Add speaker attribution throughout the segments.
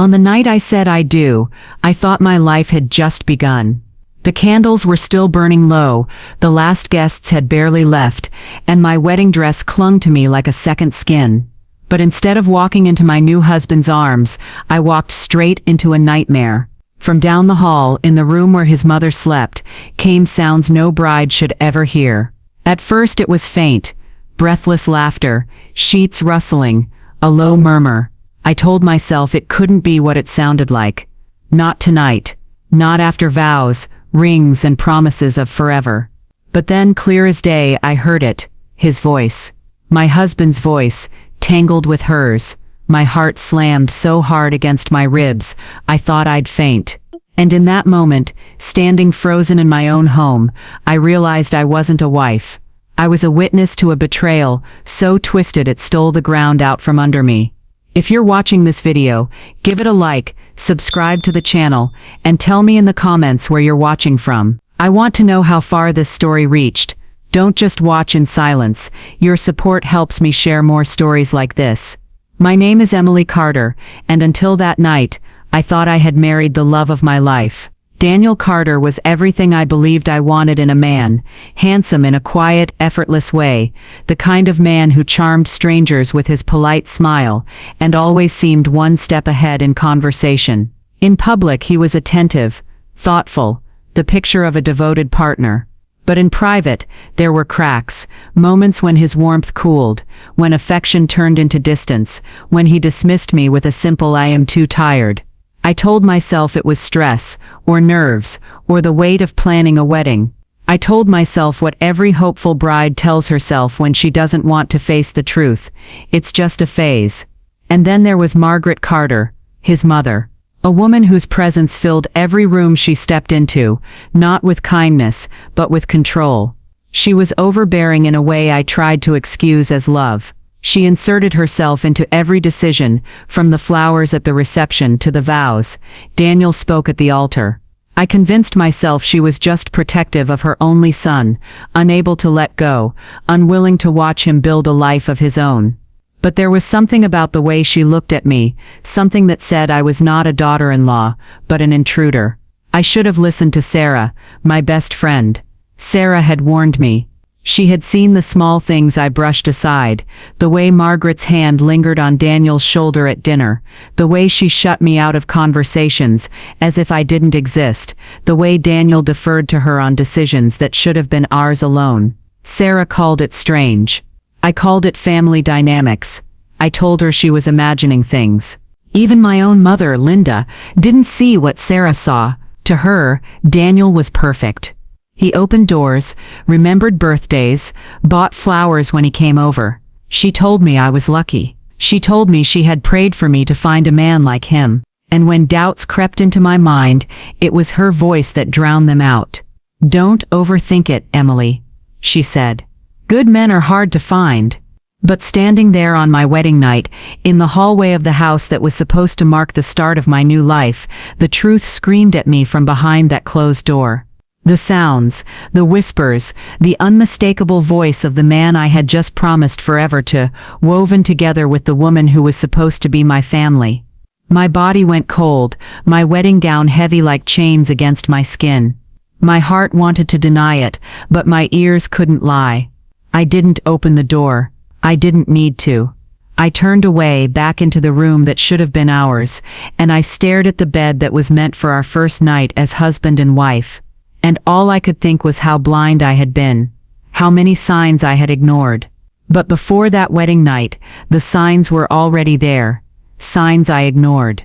Speaker 1: On the night I said I do, I thought my life had just begun. The candles were still burning low, the last guests had barely left, and my wedding dress clung to me like a second skin. But instead of walking into my new husband's arms, I walked straight into a nightmare. From down the hall, in the room where his mother slept, came sounds no bride should ever hear. At first it was faint, breathless laughter, sheets rustling, a low murmur. I told myself it couldn't be what it sounded like. Not tonight. Not after vows, rings and promises of forever. But then, clear as day, I heard it, his voice. My husband's voice, tangled with hers. My heart slammed so hard against my ribs, I thought I'd faint. And in that moment, standing frozen in my own home, I realized I wasn't a wife. I was a witness to a betrayal, so twisted it stole the ground out from under me. If you're watching this video, give it a like, subscribe to the channel, and tell me in the comments where you're watching from. I want to know how far this story reached. Don't just watch in silence. Your support helps me share more stories like this. My name is Emily Carter, and until that night, I thought I had married the love of my life. Daniel Carter was everything I believed I wanted in a man, handsome in a quiet, effortless way, the kind of man who charmed strangers with his polite smile, and always seemed one step ahead in conversation. In public he was attentive, thoughtful, the picture of a devoted partner. But in private, there were cracks, moments when his warmth cooled, when affection turned into distance, when he dismissed me with a simple "I am too tired." I told myself it was stress, or nerves, or the weight of planning a wedding. I told myself what every hopeful bride tells herself when she doesn't want to face the truth. It's just a phase. And then there was Margaret Carter, his mother. A woman whose presence filled every room she stepped into, not with kindness, but with control. She was overbearing in a way I tried to excuse as love. She inserted herself into every decision, from the flowers at the reception to the vows Daniel spoke at the altar. I convinced myself she was just protective of her only son, unable to let go, unwilling to watch him build a life of his own. But there was something about the way she looked at me, something that said I was not a daughter-in-law, but an intruder. I should have listened to Sarah, my best friend. Sarah had warned me. She had seen the small things I brushed aside, the way Margaret's hand lingered on Daniel's shoulder at dinner, the way she shut me out of conversations, as if I didn't exist, the way Daniel deferred to her on decisions that should have been ours alone. Sarah called it strange. I called it family dynamics. I told her she was imagining things. Even my own mother, Linda, didn't see what Sarah saw. To her, Daniel was perfect. He opened doors, remembered birthdays, bought flowers when he came over. She told me I was lucky. She told me she had prayed for me to find a man like him. And when doubts crept into my mind, it was her voice that drowned them out. "Don't overthink it, Emily," she said. "Good men are hard to find." But standing there on my wedding night, in the hallway of the house that was supposed to mark the start of my new life, the truth screamed at me from behind that closed door. The sounds, the whispers, the unmistakable voice of the man I had just promised forever to, woven together with the woman who was supposed to be my family. My body went cold, my wedding gown heavy like chains against my skin. My heart wanted to deny it, but my ears couldn't lie. I didn't open the door. I didn't need to. I turned away, back into the room that should have been ours, and I stared at the bed that was meant for our first night as husband and wife. And all I could think was how blind I had been, how many signs I had ignored. But before that wedding night, the signs were already there, signs I ignored.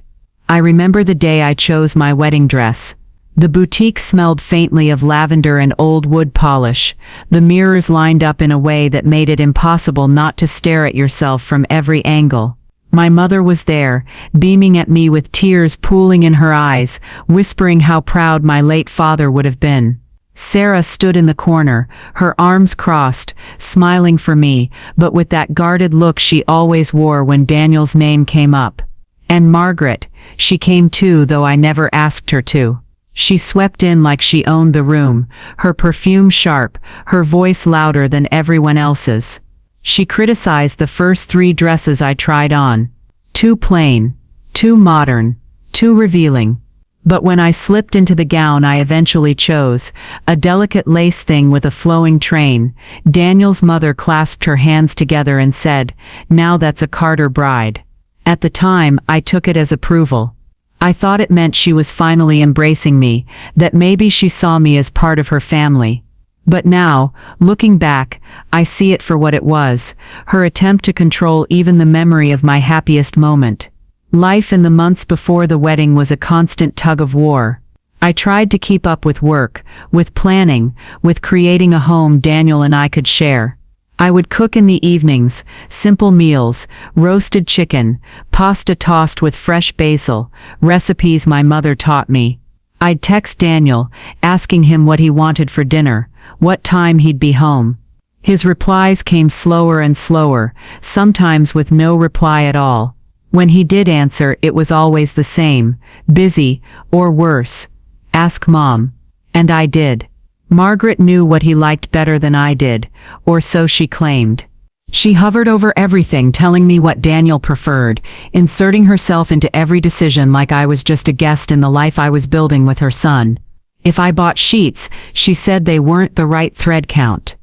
Speaker 1: I remember the day I chose my wedding dress. The boutique smelled faintly of lavender and old wood polish, the mirrors lined up in a way that made it impossible not to stare at yourself from every angle. My mother was there, beaming at me with tears pooling in her eyes, whispering how proud my late father would have been. Sarah stood in the corner, her arms crossed, smiling for me, but with that guarded look she always wore when Daniel's name came up. And Margaret, she came too, though I never asked her to. She swept in like she owned the room, her perfume sharp, her voice louder than everyone else's. She criticized the first 3 dresses I tried on. Too plain, too modern, too revealing. But when I slipped into the gown I eventually chose, a delicate lace thing with a flowing train, Daniel's mother clasped her hands together and said, "Now that's a Carter bride." At the time, I took it as approval. I thought it meant she was finally embracing me, that maybe she saw me as part of her family. But now, looking back, I see it for what it was, her attempt to control even the memory of my happiest moment. Life in the months before the wedding was a constant tug of war. I tried to keep up with work, with planning, with creating a home Daniel and I could share. I would cook in the evenings, simple meals, roasted chicken, pasta tossed with fresh basil, recipes my mother taught me. I'd text Daniel, asking him what he wanted for dinner, what time he'd be home. His replies came slower and slower, sometimes with no reply at all. When he did answer, it was always the same, busy, or worse. Ask Mom. And I did. Margaret knew what he liked better than I did, or so she claimed. She hovered over everything, telling me what Daniel preferred, inserting herself into every decision like I was just a guest in the life I was building with her son. If I bought sheets, she said they weren't the right thread count.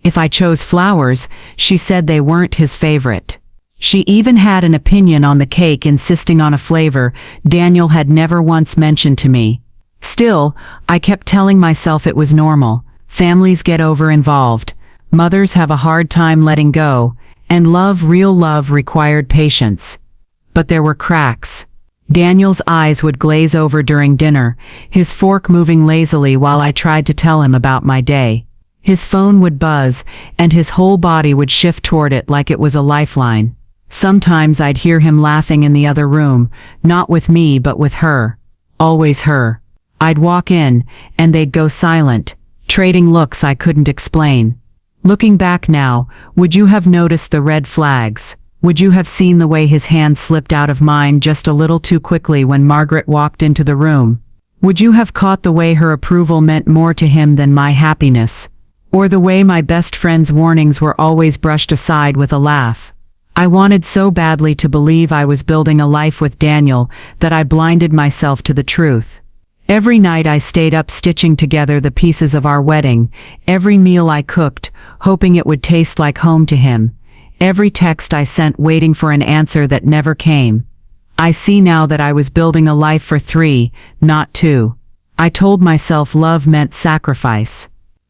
Speaker 1: If I chose flowers, she said they weren't his favorite. She even had an opinion on the cake, insisting on a flavor Daniel had never once mentioned to me. Still, I kept telling myself it was normal. Families get over-involved. Mothers have a hard time letting go, and love, real love, required patience. But there were cracks. Daniel's eyes would glaze over during dinner, his fork moving lazily while I tried to tell him about my day. His phone would buzz, and his whole body would shift toward it like it was a lifeline. Sometimes I'd hear him laughing in the other room, not with me but with her. Always her. I'd walk in, and they'd go silent, trading looks I couldn't explain. Looking back now, would you have noticed the red flags? Would you have seen the way his hand slipped out of mine just a little too quickly when Margaret walked into the room? Would you have caught the way her approval meant more to him than my happiness? Or the way my best friend's warnings were always brushed aside with a laugh? I wanted so badly to believe I was building a life with Daniel that I blinded myself to the truth. Every night I stayed up stitching together the pieces of our wedding, every meal I cooked, hoping it would taste like home to him, every text I sent waiting for an answer that never came. I see now that I was building a life for 3, not 2. I told myself love meant sacrifice.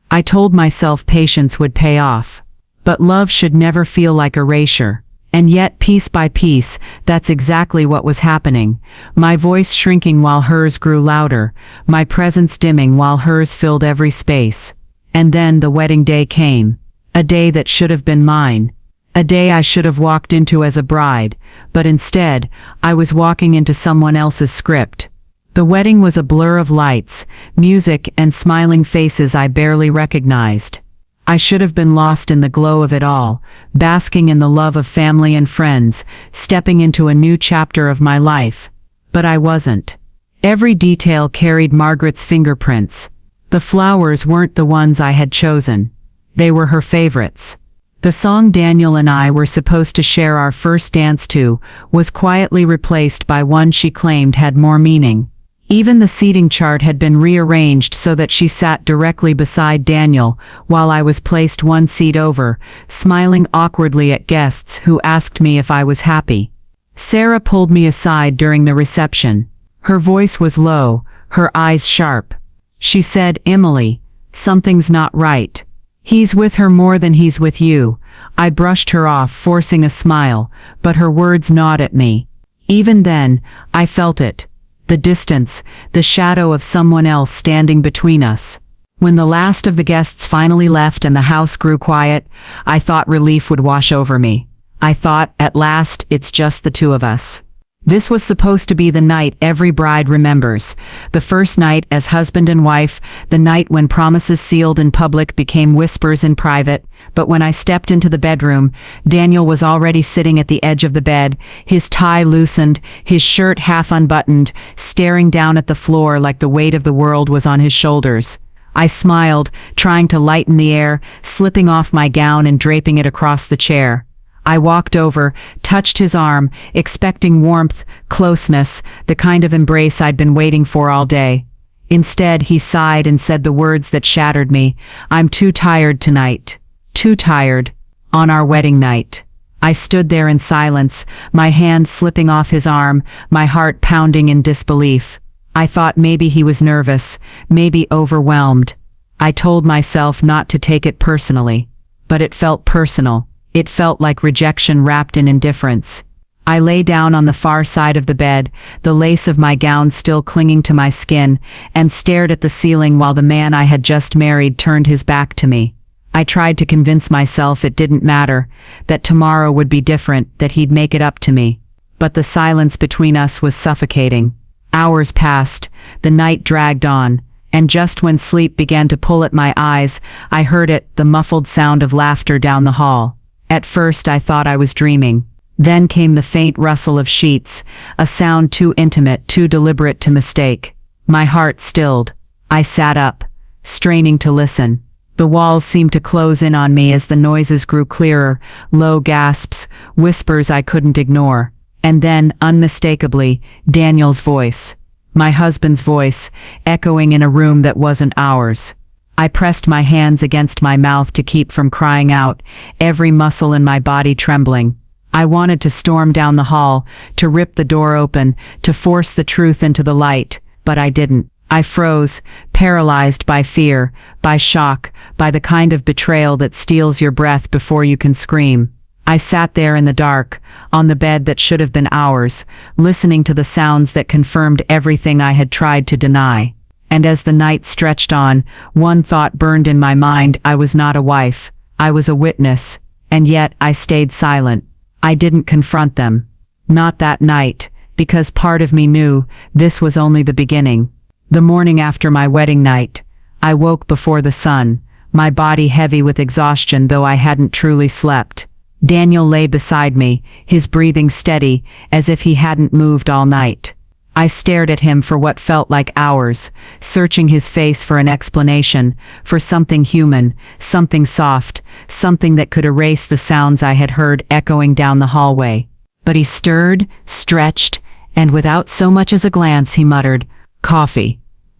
Speaker 1: I told myself patience would pay off. But love should never feel like erasure. And yet, piece by piece, that's exactly what was happening. My voice shrinking while hers grew louder, my presence dimming while hers filled every space. And then the wedding day came. A day that should have been mine. A day I should have walked into as a bride, but instead, I was walking into someone else's script. The wedding was a blur of lights, music, and smiling faces I barely recognized. I should have been lost in the glow of it all, basking in the love of family and friends, stepping into a new chapter of my life. But I wasn't. Every detail carried Margaret's fingerprints. The flowers weren't the ones I had chosen. They were her favorites. The song Daniel and I were supposed to share our first dance to was quietly replaced by one she claimed had more meaning. Even the seating chart had been rearranged so that she sat directly beside Daniel, while I was placed one seat over, smiling awkwardly at guests who asked me if I was happy. Sarah pulled me aside during the reception. Her voice was low, her eyes sharp. She said, "Emily, something's not right. He's with her more than he's with you." I brushed her off, forcing a smile, but her words gnawed at me. Even then, I felt it. The distance, the shadow of someone else standing between us. When the last of the guests finally left and the house grew quiet, I thought relief would wash over me. I thought, at last, it's just the two of us. This was supposed to be the night every bride remembers, the first night as husband and wife, the night when promises sealed in public became whispers in private. But when I stepped into the bedroom, Daniel was already sitting at the edge of the bed, his tie loosened, his shirt half unbuttoned, staring down at the floor like the weight of the world was on his shoulders. I smiled, trying to lighten the air, slipping off my gown and draping it across the chair. I walked over, touched his arm, expecting warmth, closeness, the kind of embrace I'd been waiting for all day. Instead, he sighed and said the words that shattered me. "I'm too tired tonight. Too tired." On our wedding night. I stood there in silence, my hand slipping off his arm, my heart pounding in disbelief. I thought maybe he was nervous, maybe overwhelmed. I told myself not to take it personally. But it felt personal. It felt like rejection wrapped in indifference. I lay down on the far side of the bed, the lace of my gown still clinging to my skin, and stared at the ceiling while the man I had just married turned his back to me. I tried to convince myself it didn't matter, that tomorrow would be different, that he'd make it up to me. But the silence between us was suffocating. Hours passed, the night dragged on, and just when sleep began to pull at my eyes, I heard it, the muffled sound of laughter down the hall. At first I thought I was dreaming. Then came the faint rustle of sheets, a sound too intimate, too deliberate to mistake. My heart stilled. I sat up, straining to listen. The walls seemed to close in on me as the noises grew clearer, low gasps, whispers I couldn't ignore. And then, unmistakably, Daniel's voice. My husband's voice, echoing in a room that wasn't ours. I pressed my hands against my mouth to keep from crying out, every muscle in my body trembling. I wanted to storm down the hall, to rip the door open, to force the truth into the light, but I didn't. I froze, paralyzed by fear, by shock, by the kind of betrayal that steals your breath before you can scream. I sat there in the dark, on the bed that should have been ours, listening to the sounds that confirmed everything I had tried to deny. And as the night stretched on, one thought burned in my mind: I was not a wife, I was a witness. And yet I stayed silent. I didn't confront them. Not that night, because part of me knew this was only the beginning. The morning after my wedding night, I woke before the sun, my body heavy with exhaustion though I hadn't truly slept. Daniel lay beside me, his breathing steady, as if he hadn't moved all night. I stared at him for what felt like hours, searching his face for an explanation, for something human, something soft, something that could erase the sounds I had heard echoing down the hallway. But he stirred, stretched, and without so much as a glance he muttered, "Coffee,"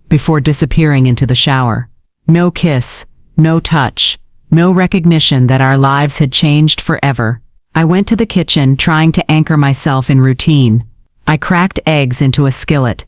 Speaker 1: before disappearing into the shower. No kiss, no touch, no recognition that our lives had changed forever. I went to the kitchen, trying to anchor myself in routine. I cracked eggs into a skillet,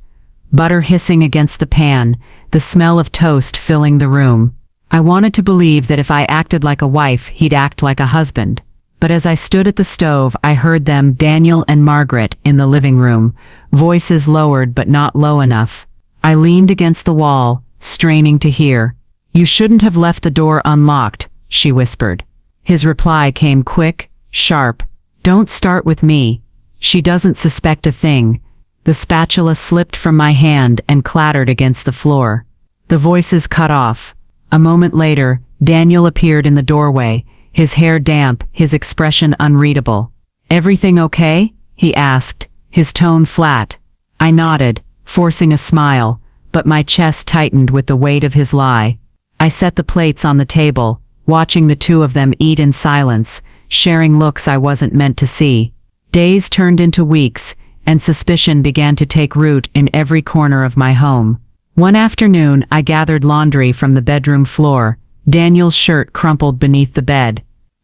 Speaker 1: butter hissing against the pan, the smell of toast filling the room. I wanted to believe that if I acted like a wife, he'd act like a husband. But as I stood at the stove, I heard them, Daniel and Margaret, in the living room, voices lowered but not low enough. I leaned against the wall, straining to hear. "You shouldn't have left the door unlocked," she whispered. His reply came quick, sharp. "Don't start with me. She doesn't suspect a thing." The spatula slipped from my hand and clattered against the floor. The voices cut off. A moment later, Daniel appeared in the doorway, his hair damp, his expression unreadable. "Everything okay?" he asked, his tone flat. I nodded, forcing a smile, but my chest tightened with the weight of his lie. I set the plates on the table, watching the two of them eat in silence, sharing looks I wasn't meant to see. Days turned into weeks, and suspicion began to take root in every corner of my home. One afternoon, I gathered laundry from the bedroom floor, Daniel's shirt crumpled beneath the bed.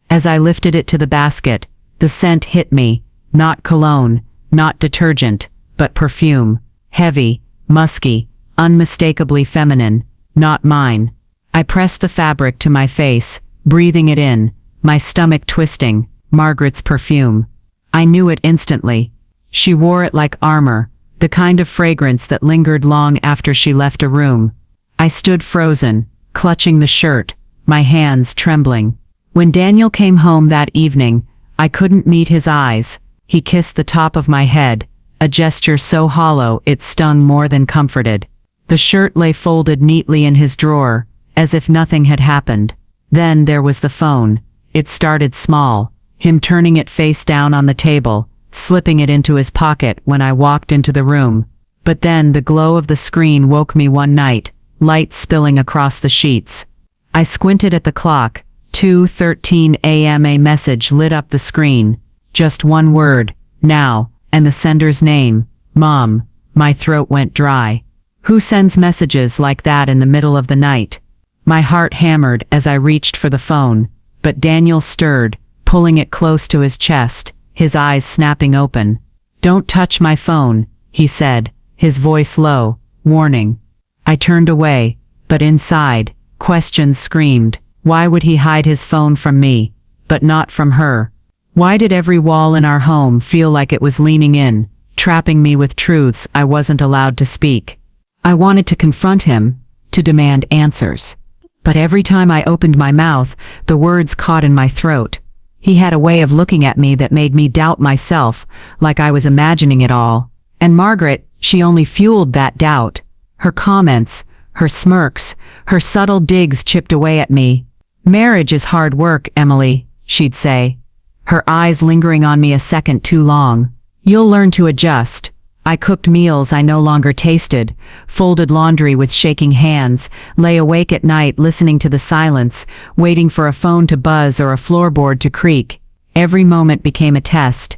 Speaker 1: As I lifted it to the basket, the scent hit me, not cologne, not detergent, but perfume. Heavy, musky, unmistakably feminine, not mine. I pressed the fabric to my face, breathing it in, my stomach twisting. Margaret's perfume. I knew it instantly. She wore it like armor, the kind of fragrance that lingered long after she left a room. I stood frozen, clutching the shirt, my hands trembling. When Daniel came home that evening, I couldn't meet his eyes. He kissed the top of my head, a gesture so hollow it stung more than comforted. The shirt lay folded neatly in his drawer, as if nothing had happened. Then there was the phone. It started small, him turning it face down on the table, slipping it into his pocket when I walked into the room. But then the glow of the screen woke me one night, light spilling across the sheets. I squinted at the clock, 2:13 a.m. A message lit up the screen. Just one word, now, and the sender's name, Mom. My throat went dry. Who sends messages like that in the middle of the night? My heart hammered as I reached for the phone, but Daniel stirred, pulling it close to his chest, his eyes snapping open. "Don't touch my phone," he said, his voice low, warning. I turned away, but inside, questions screamed. Why would he hide his phone from me, but not from her? Why did every wall in our home feel like it was leaning in, trapping me with truths I wasn't allowed to speak? I wanted to confront him, to demand answers. But every time I opened my mouth, the words caught in my throat. He had a way of looking at me that made me doubt myself, like I was imagining it all. And Margaret, she only fueled that doubt. Her comments, her smirks, her subtle digs chipped away at me. "Marriage is hard work, Emily," she'd say, her eyes lingering on me a second too long. "You'll learn to adjust." I cooked meals I no longer tasted, folded laundry with shaking hands, lay awake at night listening to the silence, waiting for a phone to buzz or a floorboard to creak. Every moment became a test,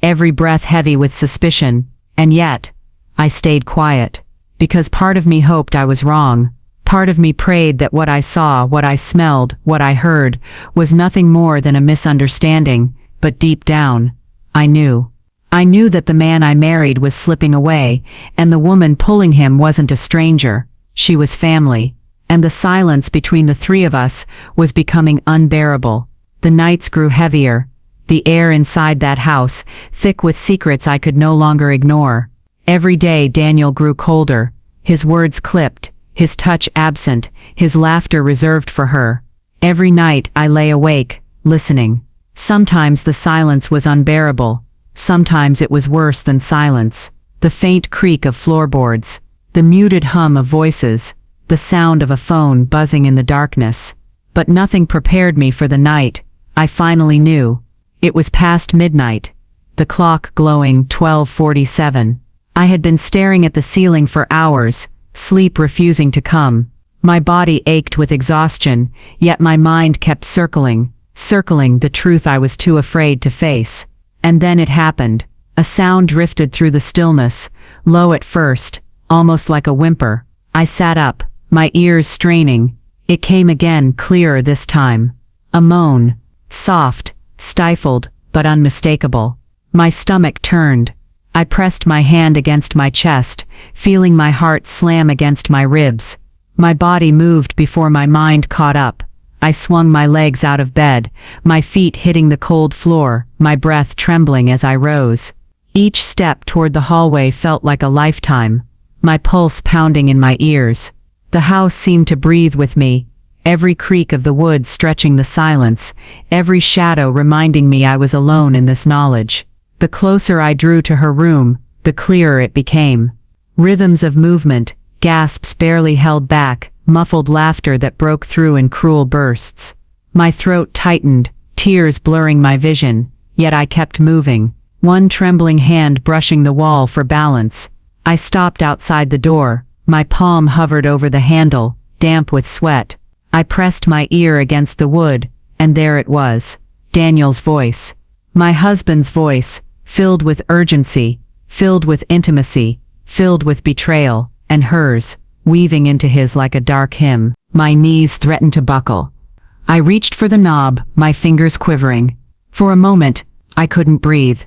Speaker 1: every breath heavy with suspicion, and yet, I stayed quiet. Because part of me hoped I was wrong. Part of me prayed that what I saw, what I smelled, what I heard, was nothing more than a misunderstanding, but deep down, I knew. I knew that the man I married was slipping away, and the woman pulling him wasn't a stranger. She was family. And the silence between the three of us was becoming unbearable. The nights grew heavier. The air inside that house, thick with secrets I could no longer ignore. Every day Daniel grew colder, his words clipped, his touch absent, his laughter reserved for her. Every night I lay awake, listening. Sometimes the silence was unbearable. Sometimes it was worse than silence. The faint creak of floorboards, the muted hum of voices, the sound of a phone buzzing in the darkness. But nothing prepared me for the night. I finally knew. It was past midnight, the clock glowing 12:47. I had been staring at the ceiling for hours, sleep refusing to come. My body ached with exhaustion, yet my mind kept circling the truth I was too afraid to face. And then it happened. A sound drifted through the stillness, low at first, almost like a whimper. I sat up, my ears straining. It came again, clearer this time. A moan, soft, stifled, but unmistakable. My stomach turned. I pressed my hand against my chest, feeling my heart slam against my ribs. My body moved before my mind caught up. I swung my legs out of bed, my feet hitting the cold floor, my breath trembling as I rose. Each step toward the hallway felt like a lifetime, my pulse pounding in my ears. The house seemed to breathe with me, every creak of the wood stretching the silence, every shadow reminding me I was alone in this knowledge. The closer I drew to her room, the clearer it became. Rhythms of movement, gasps barely held back, muffled laughter that broke through in cruel bursts. My throat tightened, tears blurring my vision, yet I kept moving, one trembling hand brushing the wall for balance. I stopped outside the door, my palm hovered over the handle, damp with sweat. I pressed my ear against the wood, and there it was, Daniel's voice. My husband's voice, filled with urgency, filled with intimacy, filled with betrayal, and hers, weaving into his like a dark hymn. My knees threatened to buckle. I reached for the knob, my fingers quivering. For a moment, I couldn't breathe.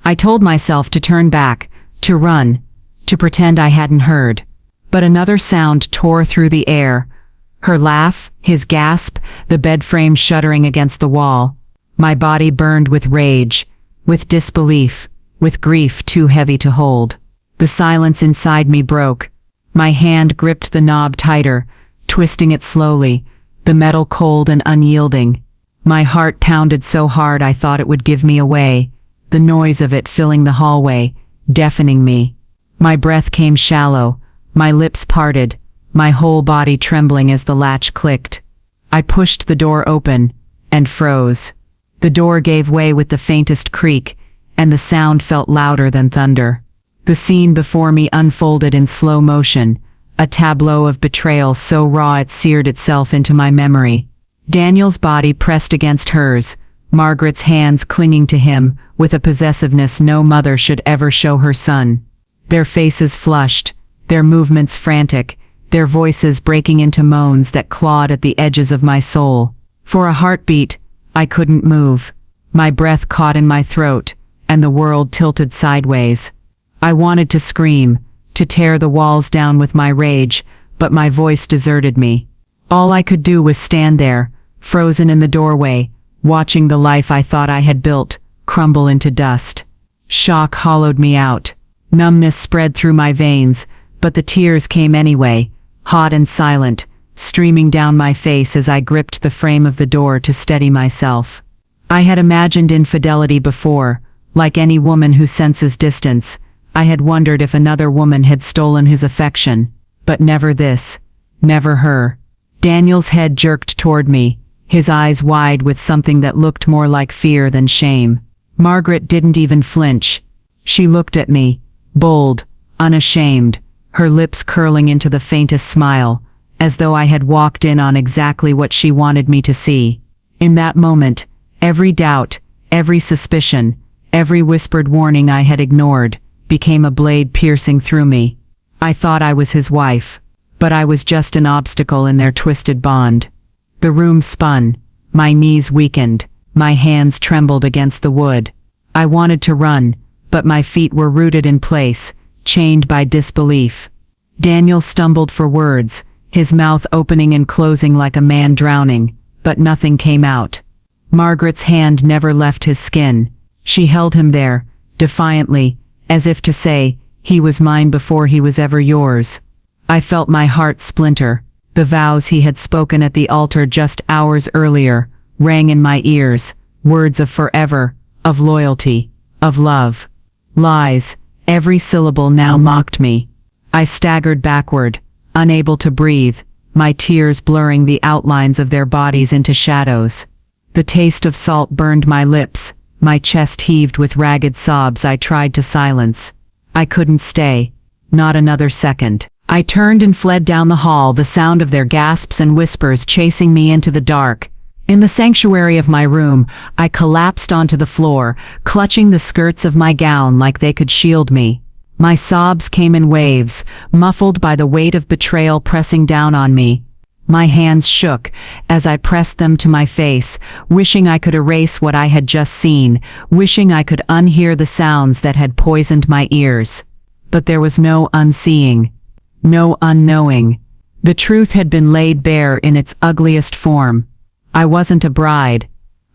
Speaker 1: I told myself to turn back, to run, to pretend I hadn't heard. But another sound tore through the air. Her laugh, his gasp, the bed frame shuddering against the wall. My body burned with rage, with disbelief, with grief too heavy to hold. The silence inside me broke. My hand gripped the knob tighter, twisting it slowly, the metal cold and unyielding. My heart pounded so hard I thought it would give me away, the noise of it filling the hallway, deafening me. My breath came shallow, my lips parted, my whole body trembling as the latch clicked. I pushed the door open, and froze. The door gave way with the faintest creak, and the sound felt louder than thunder. The scene before me unfolded in slow motion, a tableau of betrayal so raw it seared itself into my memory. Daniel's body pressed against hers, Margaret's hands clinging to him with a possessiveness no mother should ever show her son. Their faces flushed, their movements frantic, their voices breaking into moans that clawed at the edges of my soul. For a heartbeat, I couldn't move. My breath caught in my throat, and the world tilted sideways. I wanted to scream, to tear the walls down with my rage, but my voice deserted me. All I could do was stand there, frozen in the doorway, watching the life I thought I had built crumble into dust. Shock hollowed me out. Numbness spread through my veins, but the tears came anyway, hot and silent, streaming down my face as I gripped the frame of the door to steady myself. I had imagined infidelity before. Like any woman who senses distance, I had wondered if another woman had stolen his affection, but never this, never her. Daniel's head jerked toward me, his eyes wide with something that looked more like fear than shame. Margaret didn't even flinch. She looked at me, bold, unashamed, her lips curling into the faintest smile, as though I had walked in on exactly what she wanted me to see. In that moment, every doubt, every suspicion, every whispered warning I had ignored became a blade piercing through me. I thought I was his wife, but I was just an obstacle in their twisted bond. The room spun, my knees weakened, my hands trembled against the wood. I wanted to run, but my feet were rooted in place, chained by disbelief. Daniel stumbled for words, his mouth opening and closing like a man drowning, but nothing came out. Margaret's hand never left his skin. She held him there, defiantly, as if to say, he was mine before he was ever yours. I felt my heart splinter. The vows he had spoken at the altar just hours earlier rang in my ears, words of forever, of loyalty, of love. Lies, every syllable now mocked me. I staggered backward, unable to breathe, my tears blurring the outlines of their bodies into shadows. The taste of salt burned my lips, my chest heaved with ragged sobs I tried to silence. I couldn't stay, not another second. I turned and fled down the hall, the sound of their gasps and whispers chasing me into the dark. In the sanctuary of my room, I collapsed onto the floor, clutching the skirts of my gown like they could shield me. My sobs came in waves, muffled by the weight of betrayal pressing down on me. My hands shook as I pressed them to my face, wishing I could erase what I had just seen, wishing I could unhear the sounds that had poisoned my ears. But there was no unseeing. No unknowing. The truth had been laid bare in its ugliest form. I wasn't a bride.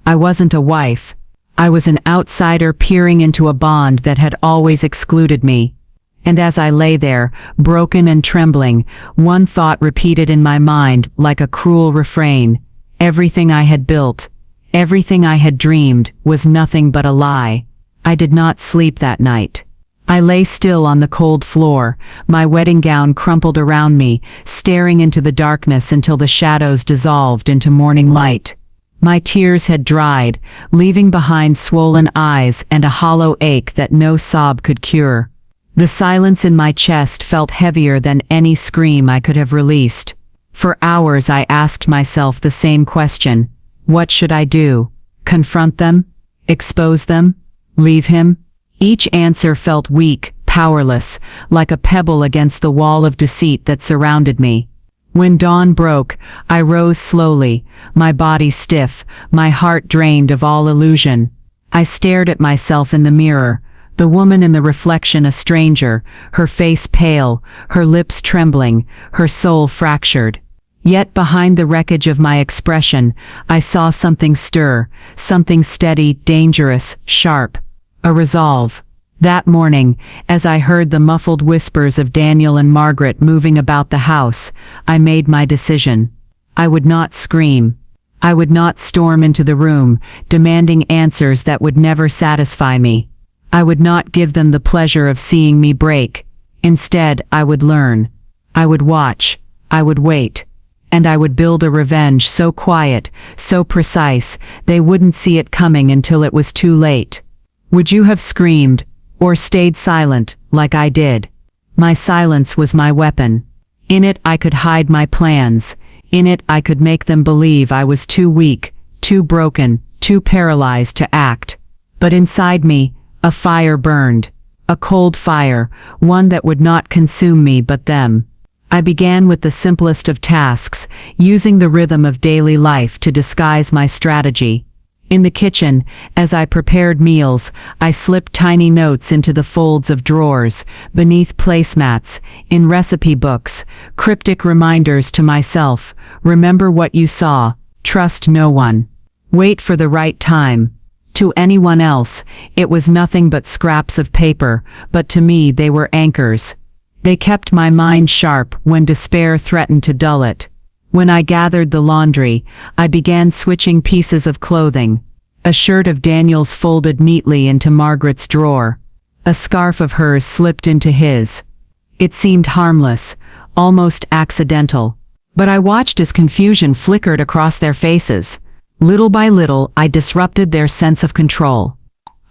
Speaker 1: I wasn't a wife. I was an outsider peering into a bond that had always excluded me. And as I lay there, broken and trembling, one thought repeated in my mind like a cruel refrain. Everything I had built, everything I had dreamed, was nothing but a lie. I did not sleep that night. I lay still on the cold floor, my wedding gown crumpled around me, staring into the darkness until the shadows dissolved into morning light. My tears had dried, leaving behind swollen eyes and a hollow ache that no sob could cure. The silence in my chest felt heavier than any scream I could have released. For hours I asked myself the same question. What should I do? Confront them? Expose them? Leave him? Each answer felt weak, powerless, like a pebble against the wall of deceit that surrounded me. When dawn broke, I rose slowly, my body stiff, my heart drained of all illusion. I stared at myself in the mirror, the woman in the reflection a stranger, her face pale, her lips trembling, her soul fractured. Yet behind the wreckage of my expression, I saw something stir, something steady, dangerous, sharp. A resolve. That morning, as I heard the muffled whispers of Daniel and Margaret moving about the house, I made my decision. I would not scream. I would not storm into the room, demanding answers that would never satisfy me. I would not give them the pleasure of seeing me break. Instead, I would learn. I would watch. I would wait. And I would build a revenge so quiet, so precise, they wouldn't see it coming until it was too late. Would you have screamed, or stayed silent, like I did? My silence was my weapon. In it I could hide my plans. In it I could make them believe I was too weak, too broken, too paralyzed to act. But inside me, a fire burned. A cold fire, one that would not consume me but them. I began with the simplest of tasks, using the rhythm of daily life to disguise my strategy. In the kitchen, as I prepared meals, I slipped tiny notes into the folds of drawers, beneath placemats, in recipe books, cryptic reminders to myself: remember what you saw, trust no one, wait for the right time. To anyone else, it was nothing but scraps of paper, but to me they were anchors. They kept my mind sharp when despair threatened to dull it. When I gathered the laundry, I began switching pieces of clothing. A shirt of Daniel's folded neatly into Margaret's drawer. A scarf of hers slipped into his. It seemed harmless, almost accidental. But I watched as confusion flickered across their faces. Little by little, I disrupted their sense of control.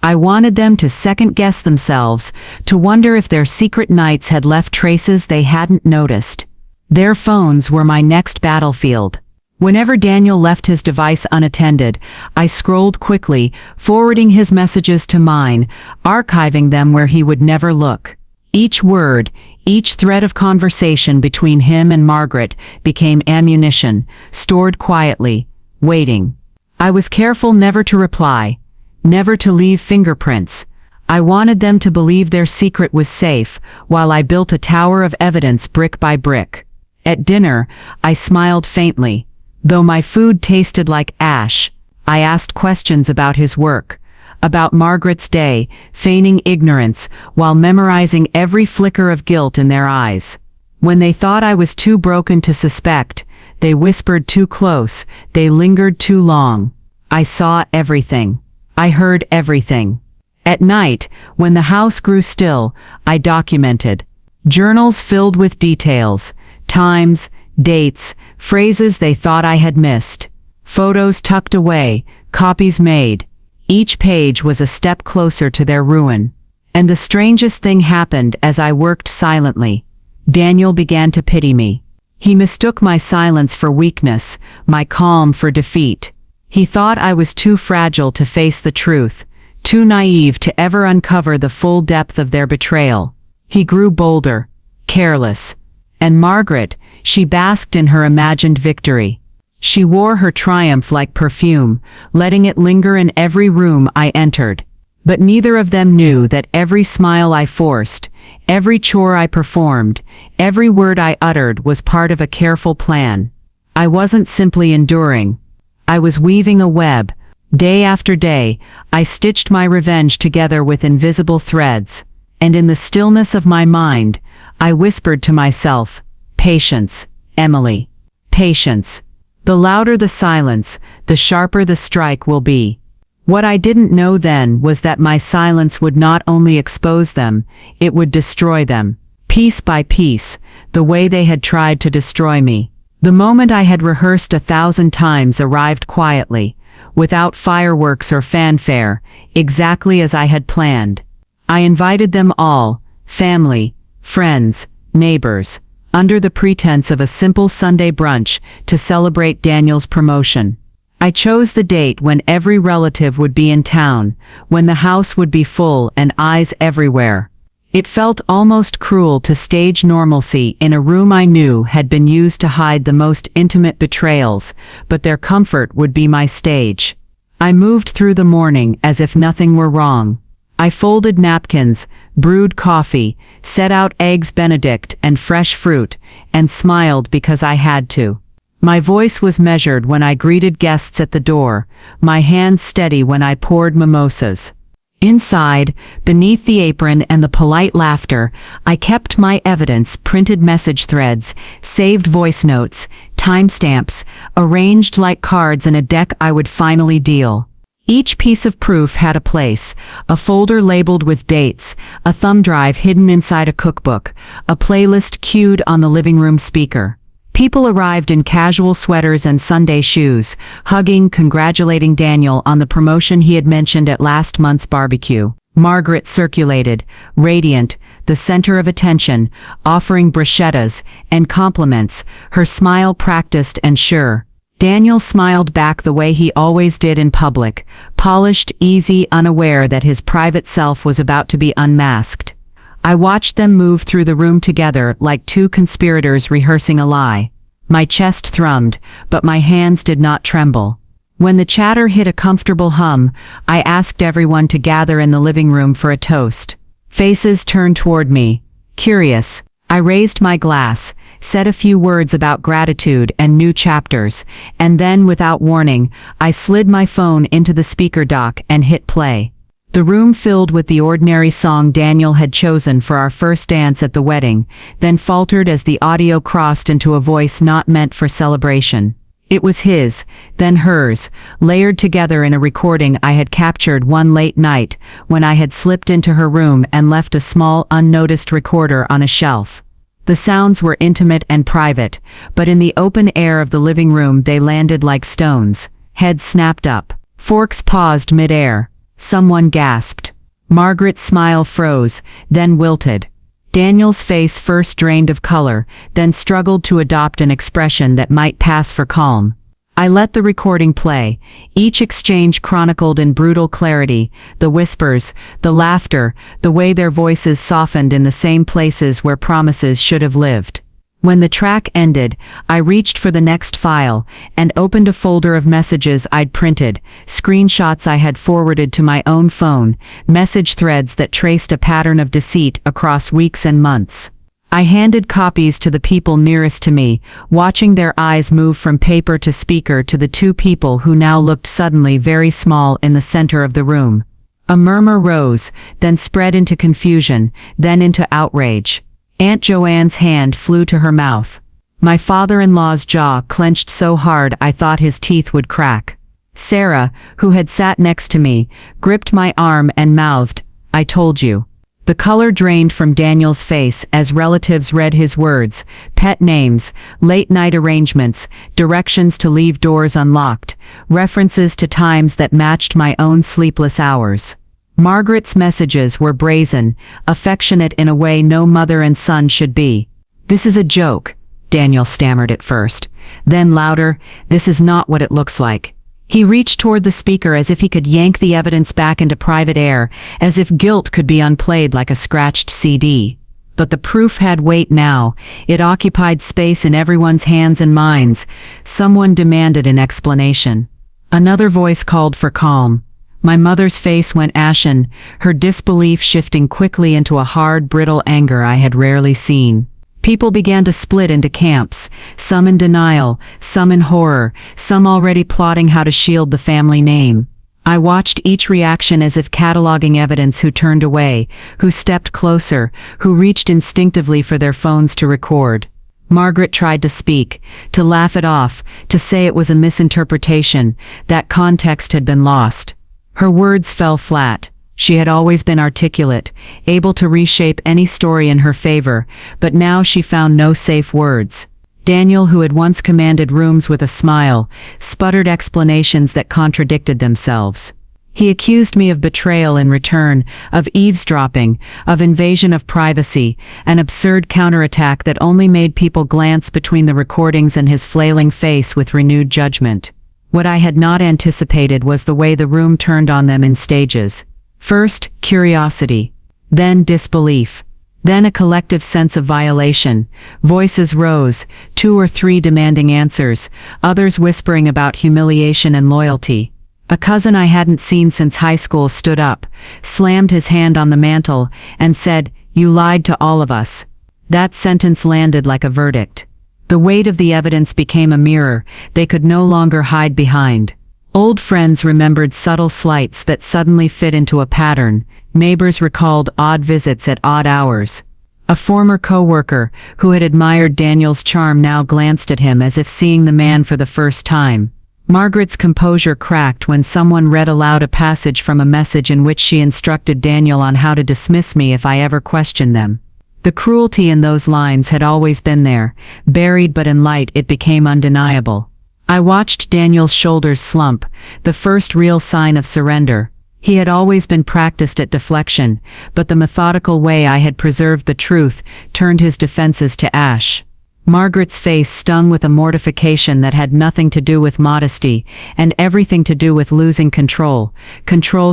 Speaker 1: I wanted them to second-guess themselves, to wonder if their secret nights had left traces they hadn't noticed. Their phones were my next battlefield. Whenever Daniel left his device unattended, I scrolled quickly, forwarding his messages to mine, archiving them where he would never look. Each word, each thread of conversation between him and Margaret became ammunition, stored quietly, waiting. I was careful never to reply, never to leave fingerprints. I wanted them to believe their secret was safe, while I built a tower of evidence brick by brick. At dinner, I smiled faintly. Though my food tasted like ash, I asked questions about his work, about Margaret's day, feigning ignorance, while memorizing every flicker of guilt in their eyes. When they thought I was too broken to suspect, they whispered too close, they lingered too long. I saw everything. I heard everything. At night, when the house grew still, I documented. Journals filled with details, times, dates, phrases they thought I had missed. Photos tucked away, copies made. Each page was a step closer to their ruin. And the strangest thing happened as I worked silently. Daniel began to pity me. He mistook my silence for weakness, my calm for defeat. He thought I was too fragile to face the truth, too naive to ever uncover the full depth of their betrayal. He grew bolder, careless. And Margaret, she basked in her imagined victory. She wore her triumph like perfume, letting it linger in every room I entered. But neither of them knew that every smile I forced, every chore I performed, every word I uttered was part of a careful plan. I wasn't simply enduring. I was weaving a web. Day after day, I stitched my revenge together with invisible threads. And in the stillness of my mind, I whispered to myself, "Patience, Emily. Patience. The louder the silence, the sharper the strike will be." What I didn't know then was that my silence would not only expose them, it would destroy them. Piece by piece, the way they had tried to destroy me. The moment I had rehearsed 1,000 times arrived quietly, without fireworks or fanfare, exactly as I had planned. I invited them all, family, friends, neighbors, under the pretense of a simple Sunday brunch to celebrate Daniel's promotion. I chose the date when every relative would be in town, when the house would be full and eyes everywhere. It felt almost cruel to stage normalcy in a room I knew had been used to hide the most intimate betrayals, but their comfort would be my stage. I moved through the morning as if nothing were wrong. I folded napkins, brewed coffee, set out eggs Benedict and fresh fruit, and smiled because I had to. My voice was measured when I greeted guests at the door, my hands steady when I poured mimosas. Inside, beneath the apron and the polite laughter, I kept my evidence, printed message threads, saved voice notes, timestamps, arranged like cards in a deck I would finally deal. Each piece of proof had a place, a folder labeled with dates, a thumb drive hidden inside a cookbook, a playlist cued on the living room speaker. People arrived in casual sweaters and Sunday shoes, hugging, congratulating Daniel on the promotion he had mentioned at last month's barbecue. Margaret circulated, radiant, the center of attention, offering bruschettas and compliments, her smile practiced and sure. Daniel smiled back the way he always did in public, polished, easy, unaware that his private self was about to be unmasked. I watched them move through the room together like two conspirators rehearsing a lie. My chest thrummed, but my hands did not tremble. When the chatter hit a comfortable hum, I asked everyone to gather in the living room for a toast. Faces turned toward me. Curious, I raised my glass, said a few words about gratitude and new chapters, and then, without warning, I slid my phone into the speaker dock and hit play. The room filled with the ordinary song Daniel had chosen for our first dance at the wedding, then faltered as the audio crossed into a voice not meant for celebration. It was his, then hers, layered together in a recording I had captured one late night when I had slipped into her room and left a small, unnoticed recorder on a shelf. The sounds were intimate and private, but in the open air of the living room they landed like stones. Heads snapped up. Forks paused mid-air. Someone gasped. Margaret's smile froze, then wilted. Daniel's face first drained of color, then struggled to adopt an expression that might pass for calm. I let the recording play, each exchange chronicled in brutal clarity, the whispers, the laughter, the way their voices softened in the same places where promises should have lived. When the track ended, I reached for the next file and opened a folder of messages I'd printed, screenshots I had forwarded to my own phone, message threads that traced a pattern of deceit across weeks and months. I handed copies to the people nearest to me, watching their eyes move from paper to speaker to the two people who now looked suddenly very small in the center of the room. A murmur rose, then spread into confusion, then into outrage. Aunt Joanne's hand flew to her mouth. My father-in-law's jaw clenched so hard I thought his teeth would crack. Sarah, who had sat next to me, gripped my arm and mouthed, "I told you." The color drained from Daniel's face as relatives read his words, pet names, late-night arrangements, directions to leave doors unlocked, references to times that matched my own sleepless hours. Margaret's messages were brazen, affectionate in a way no mother and son should be. "This is a joke," Daniel stammered at first. Then louder, "This is not what it looks like." He reached toward the speaker as if he could yank the evidence back into private air, as if guilt could be unplayed like a scratched CD. But the proof had weight now. It occupied space in everyone's hands and minds. Someone demanded an explanation. Another voice called for calm. My mother's face went ashen, her disbelief shifting quickly into a hard, brittle anger I had rarely seen. People began to split into camps, some in denial, some in horror, some already plotting how to shield the family name. I watched each reaction as if cataloging evidence: who turned away, who stepped closer, who reached instinctively for their phones to record. Margaret tried to speak, to laugh it off, to say it was a misinterpretation, that context had been lost. Her words fell flat. She had always been articulate, able to reshape any story in her favor, but now she found no safe words. Daniel, who had once commanded rooms with a smile, sputtered explanations that contradicted themselves. He accused me of betrayal in return, of eavesdropping, of invasion of privacy, an absurd counterattack that only made people glance between the recordings and his flailing face with renewed judgment. What I had not anticipated was the way the room turned on them in stages. First, curiosity. Then disbelief. Then a collective sense of violation. Voices rose, 2 or 3 demanding answers, others whispering about humiliation and loyalty. A cousin I hadn't seen since high school stood up, slammed his hand on the mantel, and said, "You lied to all of us." That sentence landed like a verdict. The weight of the evidence became a mirror they could no longer hide behind. Old friends remembered subtle slights that suddenly fit into a pattern. Neighbors recalled odd visits at odd hours. A former co-worker, who had admired Daniel's charm, now glanced at him as if seeing the man for the first time. Margaret's composure cracked when someone read aloud a passage from a message in which she instructed Daniel on how to dismiss me if I ever questioned them. The cruelty in those lines had always been there, buried, but in light it became undeniable. I watched Daniel's shoulders slump, the first real sign of surrender. He had always been practiced at deflection, but the methodical way I had preserved the truth turned his defenses to ash. Margaret's face stung with a mortification that had nothing to do with modesty, and everything to do with losing control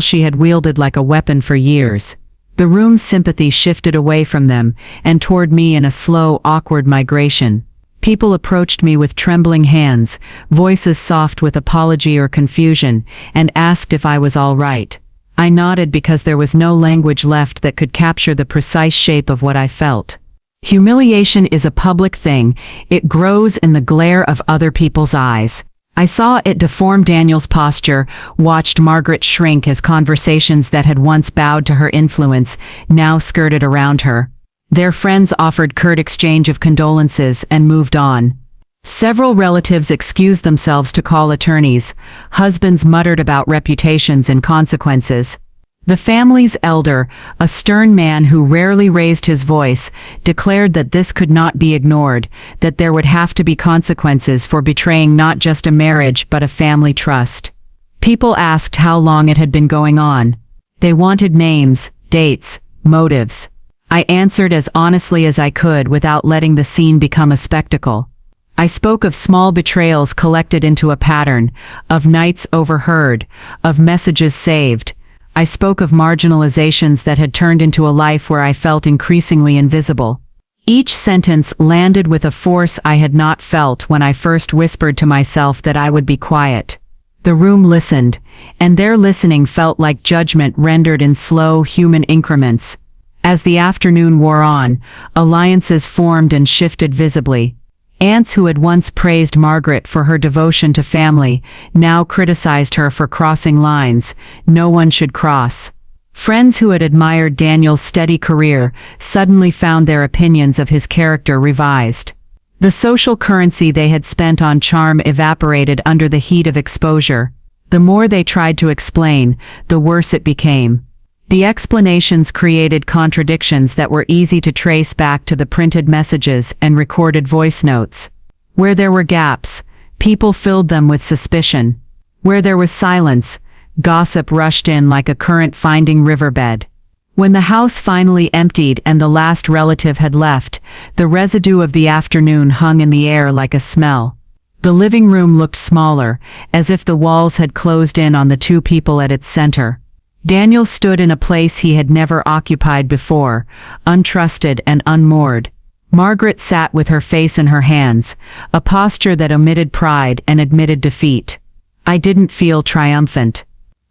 Speaker 1: she had wielded like a weapon for years. The room's sympathy shifted away from them, and toward me in a slow, awkward migration. People approached me with trembling hands, voices soft with apology or confusion, and asked if I was all right. I nodded because there was no language left that could capture the precise shape of what I felt. Humiliation is a public thing. It grows in the glare of other people's eyes. I saw it deform Daniel's posture, watched Margaret shrink as conversations that had once bowed to her influence now skirted around her. Their friends offered curt exchange of condolences and moved on. Several relatives excused themselves to call attorneys. Husbands muttered about reputations and consequences. The family's elder, a stern man who rarely raised his voice, declared that this could not be ignored, that there would have to be consequences for betraying not just a marriage but a family trust. People asked how long it had been going on. They wanted names, dates, motives. I answered as honestly as I could without letting the scene become a spectacle. I spoke of small betrayals collected into a pattern, of nights overheard, of messages saved. I spoke of marginalizations that had turned into a life where I felt increasingly invisible. Each sentence landed with a force I had not felt when I first whispered to myself that I would be quiet. The room listened, and their listening felt like judgment rendered in slow, human increments. As the afternoon wore on, alliances formed and shifted visibly. Aunts who had once praised Margaret for her devotion to family now criticized her for crossing lines no one should cross. Friends who had admired Daniel's steady career suddenly found their opinions of his character revised. The social currency they had spent on charm evaporated under the heat of exposure. The more they tried to explain, the worse it became. The explanations created contradictions that were easy to trace back to the printed messages and recorded voice notes. Where there were gaps, people filled them with suspicion. Where there was silence, gossip rushed in like a current-finding riverbed. When the house finally emptied and the last relative had left, the residue of the afternoon hung in the air like a smell. The living room looked smaller, as if the walls had closed in on the two people at its center. Daniel stood in a place he had never occupied before, untrusted and unmoored. Margaret sat with her face in her hands, a posture that omitted pride and admitted defeat. I didn't feel triumphant.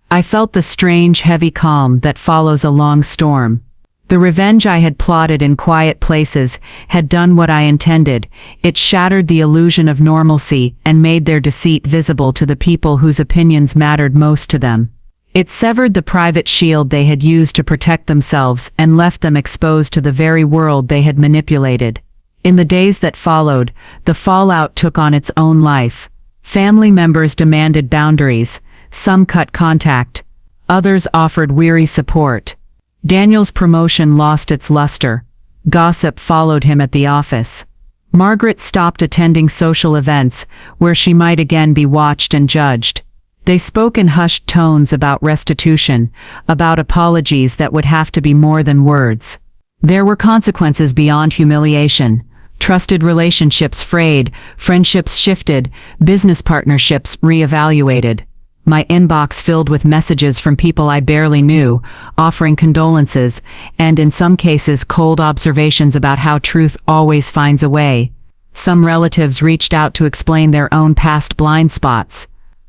Speaker 1: I felt the strange, heavy calm that follows a long storm. The revenge I had plotted in quiet places had done what I intended. It shattered the illusion of normalcy and made their deceit visible to the people whose opinions mattered most to them. It severed the private shield they had used to protect themselves and left them exposed to the very world they had manipulated. In the days that followed, the fallout took on its own life. Family members demanded boundaries. Some cut contact. Others offered weary support. Daniel's promotion lost its luster. Gossip followed him at the office. Margaret stopped attending social events, where she might again be watched and judged. They spoke in hushed tones about restitution, about apologies that would have to be more than words. There were consequences beyond humiliation. Trusted relationships frayed, friendships shifted, business partnerships reevaluated. My inbox filled with messages from people I barely knew, offering condolences, and in some cases cold observations about how truth always finds a way. Some relatives reached out to explain their own past blind spots.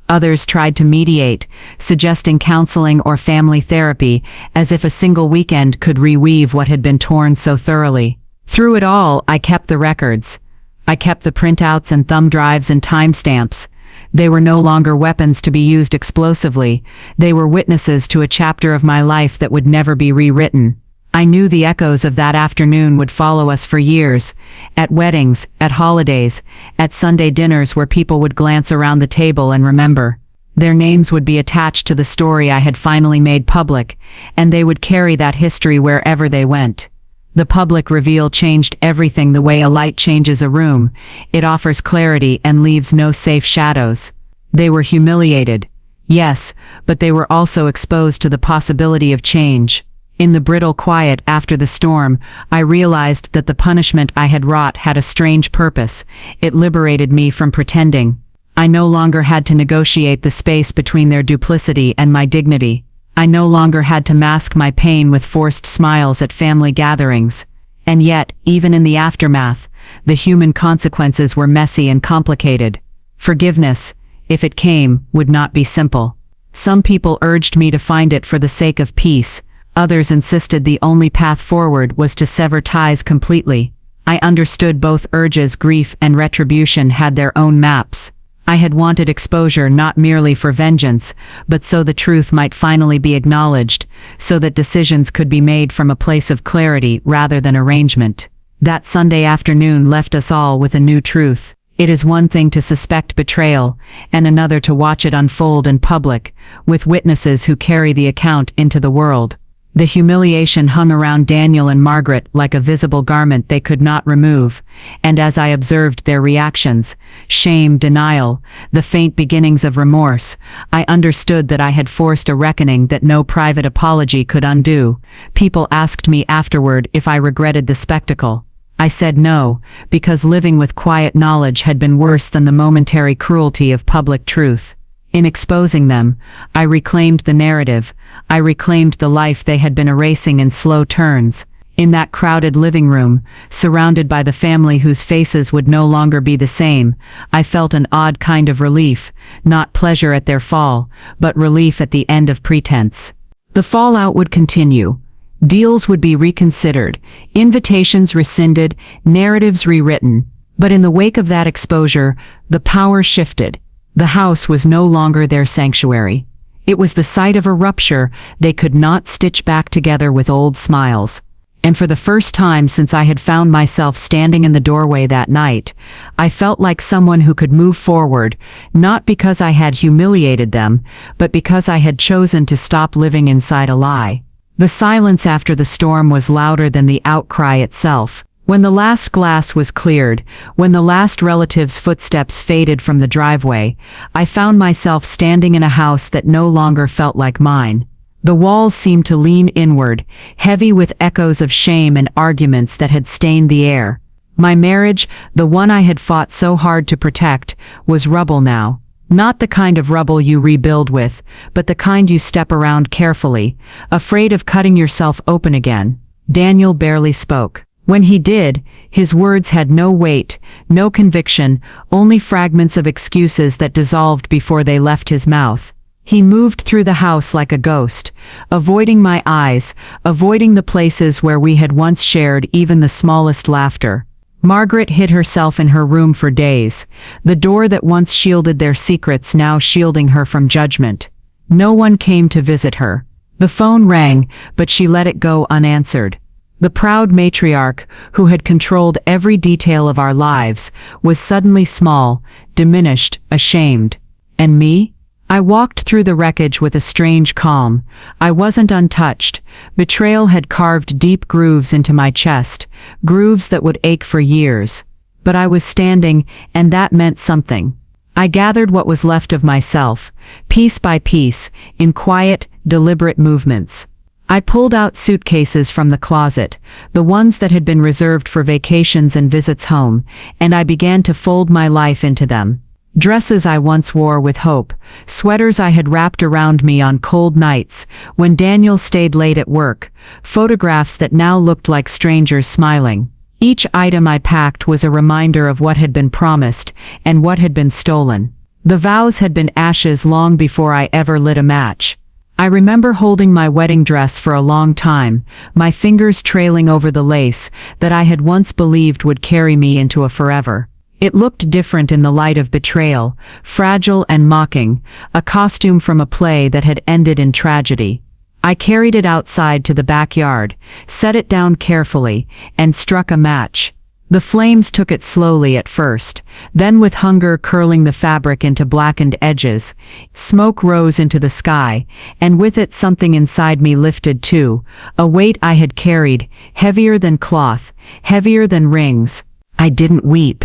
Speaker 1: Others tried to mediate, suggesting counseling or family therapy, as if a single weekend could reweave what had been torn so thoroughly. Through it all, I kept the records. I kept the printouts and thumb drives and timestamps. They were no longer weapons to be used explosively. They were witnesses to a chapter of my life that would never be rewritten. I knew the echoes of that afternoon would follow us for years, at weddings, at holidays, at Sunday dinners where people would glance around the table and remember. Their names would be attached to the story I had finally made public, and they would carry that history wherever they went. The public reveal changed everything the way a light changes a room. It offers clarity and leaves no safe shadows. They were humiliated. Yes, but they were also exposed to the possibility of change. In the brittle quiet after the storm, I realized that the punishment I had wrought had a strange purpose. It liberated me from pretending. I no longer had to negotiate the space between their duplicity and my dignity. I no longer had to mask my pain with forced smiles at family gatherings. And yet, even in the aftermath, the human consequences were messy and complicated. Forgiveness, if it came, would not be simple. Some people urged me to find it for the sake of peace. Others insisted the only path forward was to sever ties completely. I understood both urges. Grief and retribution had their own maps. I had wanted exposure not merely for vengeance, but so the truth might finally be acknowledged, so that decisions could be made from a place of clarity rather than arrangement. That Sunday afternoon left us all with a new truth. It is one thing to suspect betrayal, and another to watch it unfold in public, with witnesses who carry the account into the world. The humiliation hung around Daniel and Margaret like a visible garment they could not remove, and as I observed their reactions, shame, denial, the faint beginnings of remorse, I understood that I had forced a reckoning that no private apology could undo. People asked me afterward if I regretted the spectacle. I said no, because living with quiet knowledge had been worse than the momentary cruelty of public truth. In exposing them, I reclaimed the narrative. I reclaimed the life they had been erasing in slow turns. In that crowded living room, surrounded by the family whose faces would no longer be the same, I felt an odd kind of relief, not pleasure at their fall, but relief at the end of pretense. The fallout would continue. Deals would be reconsidered, invitations rescinded, narratives rewritten. But in the wake of that exposure, the power shifted. The house was no longer their sanctuary. It was the site of a rupture they could not stitch back together with old smiles. And for the first time since I had found myself standing in the doorway that night, I felt like someone who could move forward, not because I had humiliated them, but because I had chosen to stop living inside a lie. The silence after the storm was louder than the outcry itself. When the last glass was cleared, when the last relative's footsteps faded from the driveway, I found myself standing in a house that no longer felt like mine. The walls seemed to lean inward, heavy with echoes of shame and arguments that had stained the air. My marriage, the one I had fought so hard to protect, was rubble now. Not the kind of rubble you rebuild with, but the kind you step around carefully, afraid of cutting yourself open again. Daniel barely spoke. When he did, his words had no weight, no conviction, only fragments of excuses that dissolved before they left his mouth. He moved through the house like a ghost, avoiding my eyes, avoiding the places where we had once shared even the smallest laughter. Margaret hid herself in her room for days, the door that once shielded their secrets now shielding her from judgment. No one came to visit her. The phone rang, but she let it go unanswered. The proud matriarch, who had controlled every detail of our lives, was suddenly small, diminished, ashamed. And me? I walked through the wreckage with a strange calm. I wasn't untouched. Betrayal had carved deep grooves into my chest, grooves that would ache for years. But I was standing, and that meant something. I gathered what was left of myself, piece by piece, in quiet, deliberate movements. I pulled out suitcases from the closet, the ones that had been reserved for vacations and visits home, and I began to fold my life into them. Dresses I once wore with hope, sweaters I had wrapped around me on cold nights, when Daniel stayed late at work, photographs that now looked like strangers smiling. Each item I packed was a reminder of what had been promised, and what had been stolen. The vows had been ashes long before I ever lit a match. I remember holding my wedding dress for a long time, my fingers trailing over the lace that I had once believed would carry me into a forever. It looked different in the light of betrayal, fragile and mocking, a costume from a play that had ended in tragedy. I carried it outside to the backyard, set it down carefully, and struck a match. The flames took it slowly at first, then with hunger curling the fabric into blackened edges, smoke rose into the sky, and with it something inside me lifted too, a weight I had carried, heavier than cloth, heavier than rings. I didn't weep.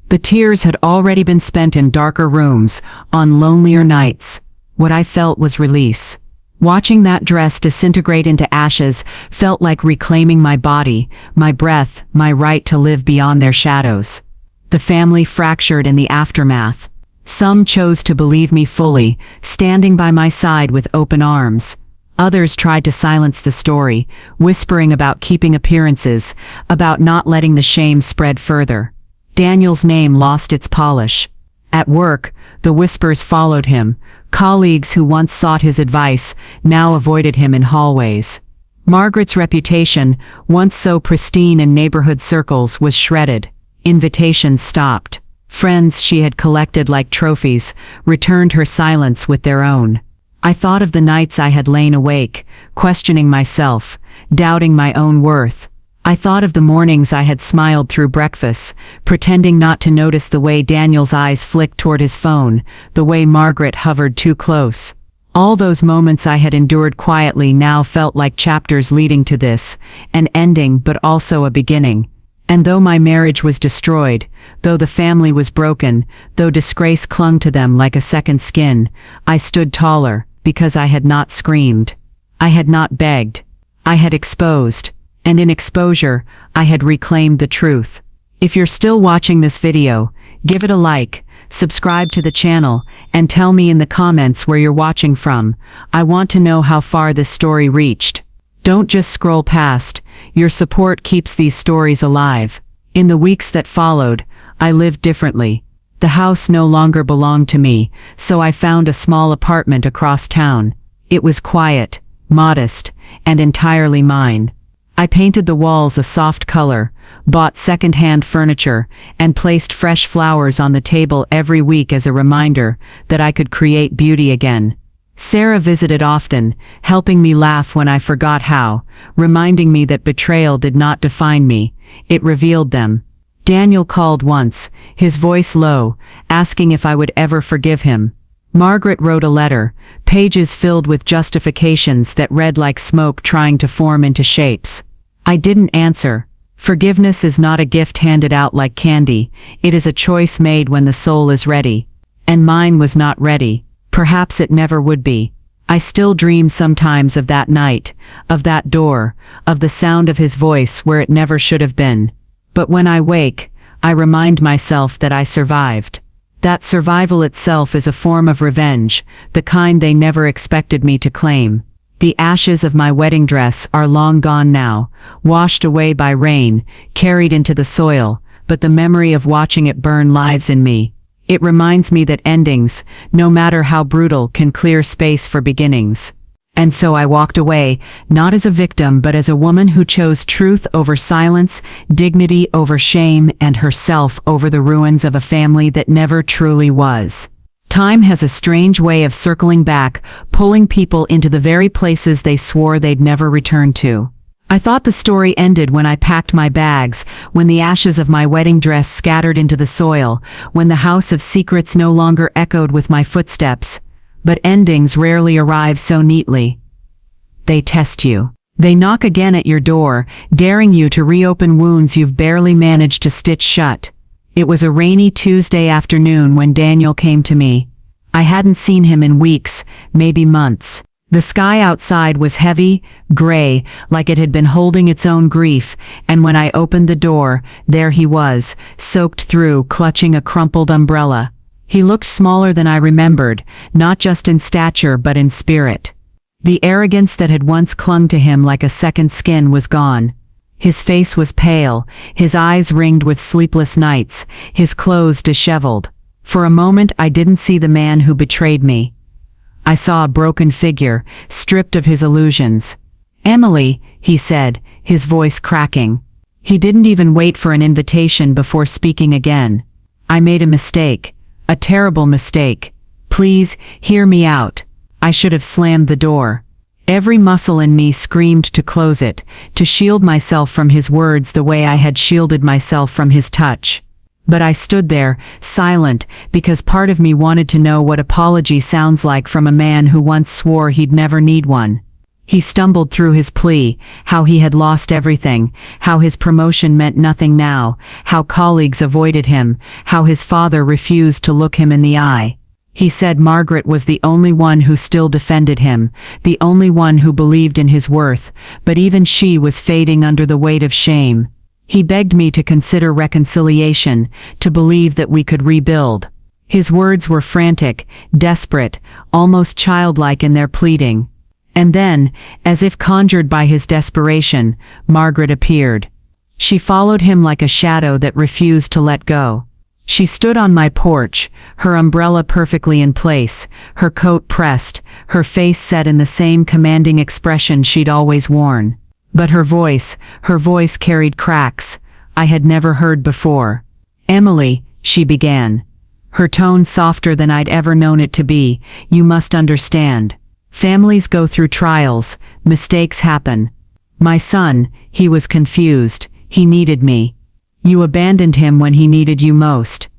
Speaker 1: The tears had already been spent in darker rooms, on lonelier nights. What I felt was release. Watching that dress disintegrate into ashes felt like reclaiming my body, my breath, my right to live beyond their shadows. The family fractured in the aftermath. Some chose to believe me fully, standing by my side with open arms. Others tried to silence the story, whispering about keeping appearances, about not letting the shame spread further. Daniel's name lost its polish. At work, the whispers followed him. Colleagues who once sought his advice now avoided him in hallways. Margaret's reputation, once so pristine in neighborhood circles, was shredded. Invitations stopped. Friends she had collected like trophies returned her silence with their own. I thought of the nights I had lain awake, questioning myself, doubting my own worth. I thought of the mornings I had smiled through breakfast, pretending not to notice the way Daniel's eyes flicked toward his phone, the way Margaret hovered too close. All those moments I had endured quietly now felt like chapters leading to this, an ending but also a beginning. And though my marriage was destroyed, though the family was broken, though disgrace clung to them like a second skin, I stood taller, because I had not screamed. I had not begged. I had exposed. And in exposure, I had reclaimed the truth. If you're still watching this video, give it a like, subscribe to the channel, and tell me in the comments where you're watching from. I want to know how far this story reached. Don't just scroll past. Your support keeps these stories alive. In the weeks that followed, I lived differently. The house no longer belonged to me, so I found a small apartment across town. It was quiet, modest, and entirely mine. I painted the walls a soft color, bought second-hand furniture, and placed fresh flowers on the table every week as a reminder that I could create beauty again. Sarah visited often, helping me laugh when I forgot how, reminding me that betrayal did not define me, it revealed them. Daniel called once, his voice low, asking if I would ever forgive him. Margaret wrote a letter, pages filled with justifications that read like smoke trying to form into shapes. I didn't answer. Forgiveness is not a gift handed out like candy, it is a choice made when the soul is ready. And mine was not ready. Perhaps it never would be. I still dream sometimes of that night, of that door, of the sound of his voice where it never should have been. But when I wake, I remind myself that I survived. That survival itself is a form of revenge, the kind they never expected me to claim. The ashes of my wedding dress are long gone now, washed away by rain, carried into the soil, but the memory of watching it burn lives in me. It reminds me that endings, no matter how brutal, can clear space for beginnings. And so I walked away, not as a victim but as a woman who chose truth over silence, dignity over shame, and herself over the ruins of a family that never truly was. Time has a strange way of circling back, pulling people into the very places they swore they'd never return to. I thought the story ended when I packed my bags, when the ashes of my wedding dress scattered into the soil, when the house of secrets no longer echoed with my footsteps. But endings rarely arrive so neatly. They test you. They knock again at your door, daring you to reopen wounds you've barely managed to stitch shut. It was a rainy Tuesday afternoon when Daniel came to me. I hadn't seen him in weeks, maybe months. The sky outside was heavy, gray, like it had been holding its own grief, and when I opened the door, there he was, soaked through, clutching a crumpled umbrella. He looked smaller than I remembered, not just in stature but in spirit. The arrogance that had once clung to him like a second skin was gone. His face was pale, his eyes ringed with sleepless nights, his clothes disheveled. For a moment I didn't see the man who betrayed me. I saw a broken figure, stripped of his illusions. "Emily," he said, his voice cracking. He didn't even wait for an invitation before speaking again. "I made a mistake. A terrible mistake. Please, hear me out." I should have slammed the door. Every muscle in me screamed to close it, to shield myself from his words the way I had shielded myself from his touch. But I stood there, silent, because part of me wanted to know what apology sounds like from a man who once swore he'd never need one. He stumbled through his plea, how he had lost everything, how his promotion meant nothing now, how colleagues avoided him, how his father refused to look him in the eye. He said Margaret was the only one who still defended him, the only one who believed in his worth, but even she was fading under the weight of shame. He begged me to consider reconciliation, to believe that we could rebuild. His words were frantic, desperate, almost childlike in their pleading. And then, as if conjured by his desperation, Margaret appeared. She followed him like a shadow that refused to let go. She stood on my porch, her umbrella perfectly in place, her coat pressed, her face set in the same commanding expression she'd always worn. But her voice carried cracks I had never heard before. "Emily," she began, her tone softer than I'd ever known it to be, "you must understand. Families go through trials, mistakes happen. My son, he was confused, he needed me. You abandoned him when he needed you most.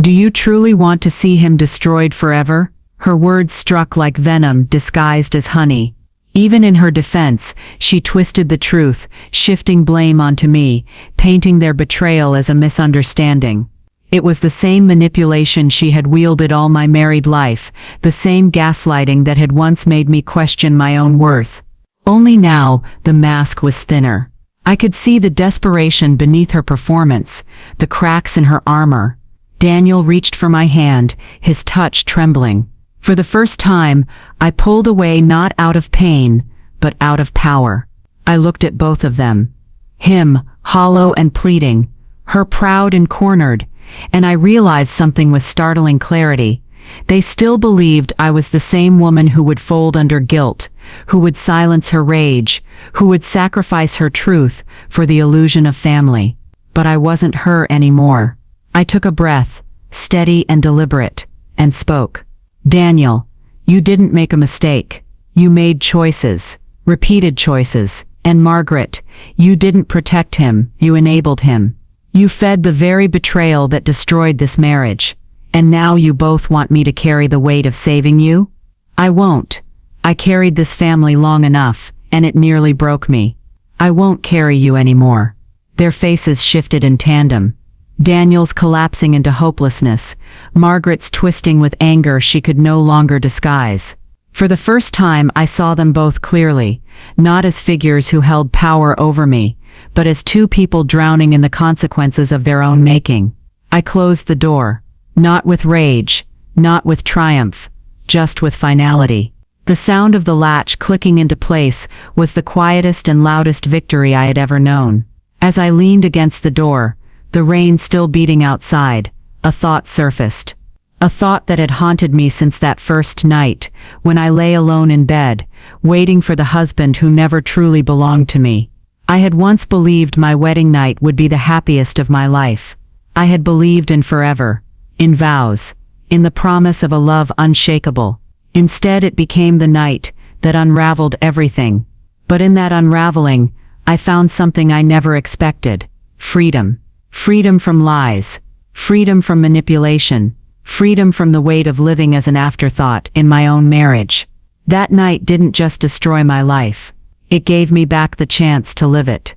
Speaker 1: Do you truly want to see him destroyed forever?" Her words struck like venom disguised as honey. Even in her defense, she twisted the truth, shifting blame onto me, painting their betrayal as a misunderstanding. It was the same manipulation she had wielded all my married life, the same gaslighting that had once made me question my own worth. Only now, the mask was thinner. I could see the desperation beneath her performance, the cracks in her armor. Daniel reached for my hand, his touch trembling. For the first time, I pulled away not out of pain, but out of power. I looked at both of them. Him, hollow and pleading, her proud and cornered, and I realized something with startling clarity. They still believed I was the same woman who would fold under guilt, who would silence her rage, who would sacrifice her truth for the illusion of family. But I wasn't her anymore. I took a breath, steady and deliberate, and spoke. "Daniel, you didn't make a mistake. You made choices, repeated choices. And Margaret, you didn't protect him, you enabled him. You fed the very betrayal that destroyed this marriage. And now you both want me to carry the weight of saving you? I won't. I carried this family long enough, and it nearly broke me. I won't carry you anymore." Their faces shifted in tandem. Daniel's collapsing into hopelessness, Margaret's twisting with anger she could no longer disguise. For the first time I saw them both clearly, not as figures who held power over me, but as two people drowning in the consequences of their own making. I closed the door, not with rage, not with triumph, just with finality. The sound of the latch clicking into place was the quietest and loudest victory I had ever known. As I leaned against the door, the rain still beating outside, a thought surfaced. A thought that had haunted me since that first night, when I lay alone in bed, waiting for the husband who never truly belonged to me. I had once believed my wedding night would be the happiest of my life. I had believed in forever, in vows, in the promise of a love unshakable. Instead it became the night that unraveled everything. But in that unraveling, I found something I never expected. Freedom. Freedom from lies. Freedom from manipulation. Freedom from the weight of living as an afterthought in my own marriage. That night didn't just destroy my life. It gave me back the chance to live it.